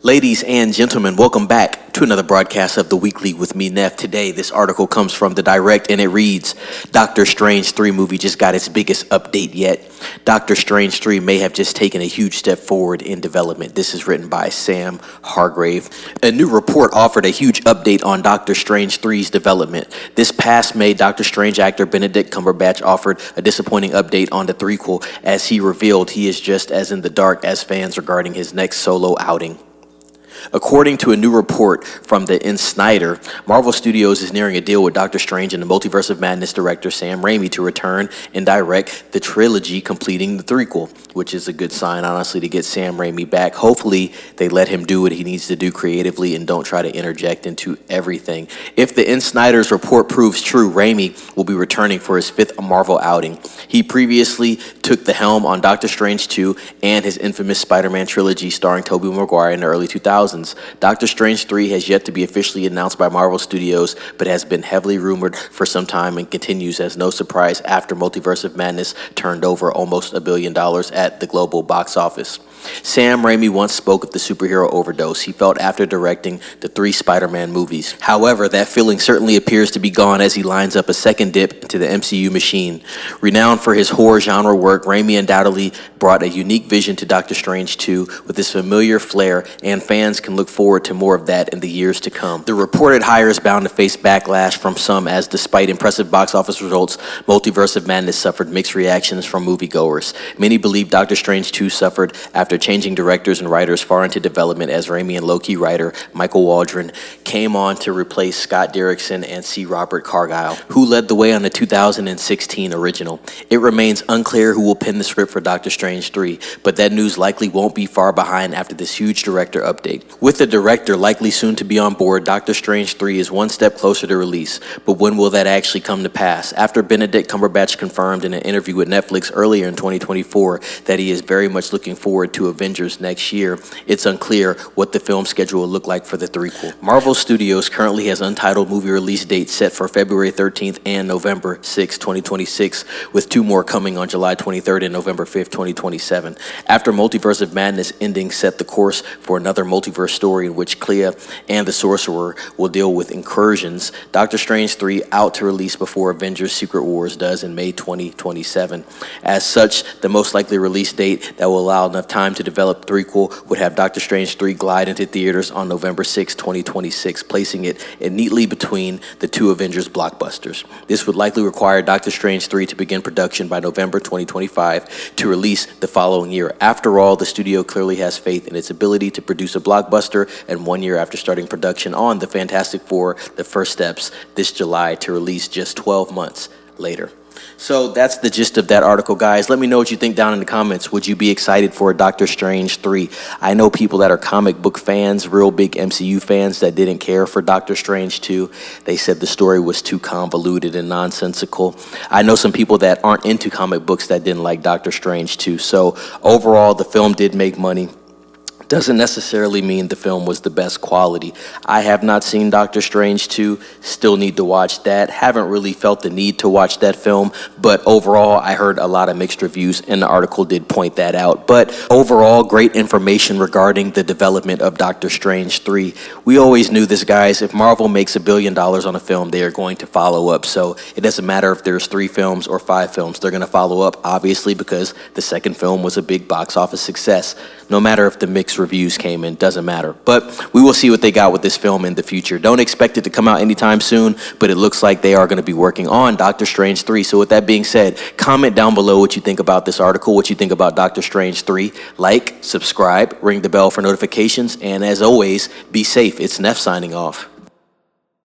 Ladies and gentlemen, welcome back to another broadcast of The Weekly with me, Neff. Today, this article comes from The Direct, and it reads, Dr. Strange 3 movie just got its biggest update yet. Dr. Strange 3 may have just taken a huge step forward in development. This is written by Sam Hargrave. A new report offered a huge update on Dr. Strange 3's development. This past May, Dr. Strange actor Benedict Cumberbatch offered a disappointing update on the threequel as he revealed he is just as in the dark as fans regarding his next solo outing. According to a new report from the Insider, Marvel Studios is nearing a deal with Dr. Strange and the Multiverse of Madness director Sam Raimi to return and direct the trilogy, completing the threequel, which is a good sign, honestly, to get Sam Raimi back. Hopefully, they let him do what he needs to do creatively and don't try to interject into everything. If the Insider's report proves true, Raimi will be returning for his fifth Marvel outing. He previously took the helm on Doctor Strange 2 and his infamous Spider-Man trilogy starring Tobey Maguire in the early 2000s. Doctor Strange 3 has yet to be officially announced by Marvel Studios, but has been heavily rumored for some time and continues as no surprise after Multiverse of Madness turned over almost $1 billion at the global box office. Sam Raimi once spoke of the superhero overdose he felt after directing the 3 Spider-Man movies. However, that feeling certainly appears to be gone as he lines up a second dip into the MCU machine. Renowned for his horror genre work, Raimi undoubtedly brought a unique vision to Doctor Strange 2 with his familiar flair, and fans can look forward to more of that in the years to come. The reported hire is bound to face backlash from some, as despite impressive box office results, Multiverse of Madness suffered mixed reactions from moviegoers. Many believe Doctor Strange 2 suffered after changing directors and writers far into development, as Raimi and low-key writer Michael Waldron came on to replace Scott Derrickson and C. Robert Carlyle, who led the way on the 2016 original. It remains unclear who will pen the script for Doctor Strange 3, but that news likely won't be far behind after this huge director update. With the director likely soon to be on board, Doctor Strange 3 is one step closer to release, but when will that actually come to pass? After Benedict Cumberbatch confirmed in an interview with Netflix earlier in 2024 that he is very much looking forward to Avengers next year, it's unclear what the film schedule will look like for the threequel. Marvel Studios currently has untitled movie release dates set for February 13th and November 6, 2026, with 2 more coming on July 23rd and November 5th, 2027. After Multiverse of Madness ending set the course for another multiverse story in which Clea and the Sorcerer will deal with incursions, Doctor Strange 3 out to release before Avengers Secret Wars does in May 2027. As such, the most likely release date that will allow enough time to develop threequel would have Doctor Strange 3 glide into theaters on November 6, 2026, placing it neatly between the 2 Avengers blockbusters. This would likely require Doctor Strange 3 to begin production by November 2025 to release the following year. After all, the studio clearly has faith in its ability to produce a blockbuster, and 1 year after starting production on The Fantastic Four, The First Steps, this July, to release just 12 months later. So that's the gist of that article, guys. Let me know what you think down in the comments. Would you be excited for Doctor Strange 3? I know people that are comic book fans, real big MCU fans, that didn't care for Doctor Strange 2. They said the story was too convoluted and nonsensical. I know some people that aren't into comic books that didn't like Doctor Strange 2. So overall, the film did make money. Doesn't necessarily mean the film was the best quality. I have not seen Doctor Strange 2, still need to watch that. Haven't really felt the need to watch that film, but overall, I heard a lot of mixed reviews, and the article did point that out. But overall, great information regarding the development of Doctor Strange 3. We always knew this, guys. If Marvel makes $1 billion on a film, they are going to follow up. So it doesn't matter if there's 3 films or 5 films. They're going to follow up, obviously, because the second film was a big box office success. No matter if the mixed reviews came in, doesn't matter. But we will see what they got with this film in the future. Don't expect it to come out anytime soon, but it looks like they are going to be working on Doctor Strange 3. So with that being said, comment down below what you think about this article, what you think about Doctor Strange 3. Like, subscribe, ring the bell for notifications, and as always, be safe. It's Neff signing off.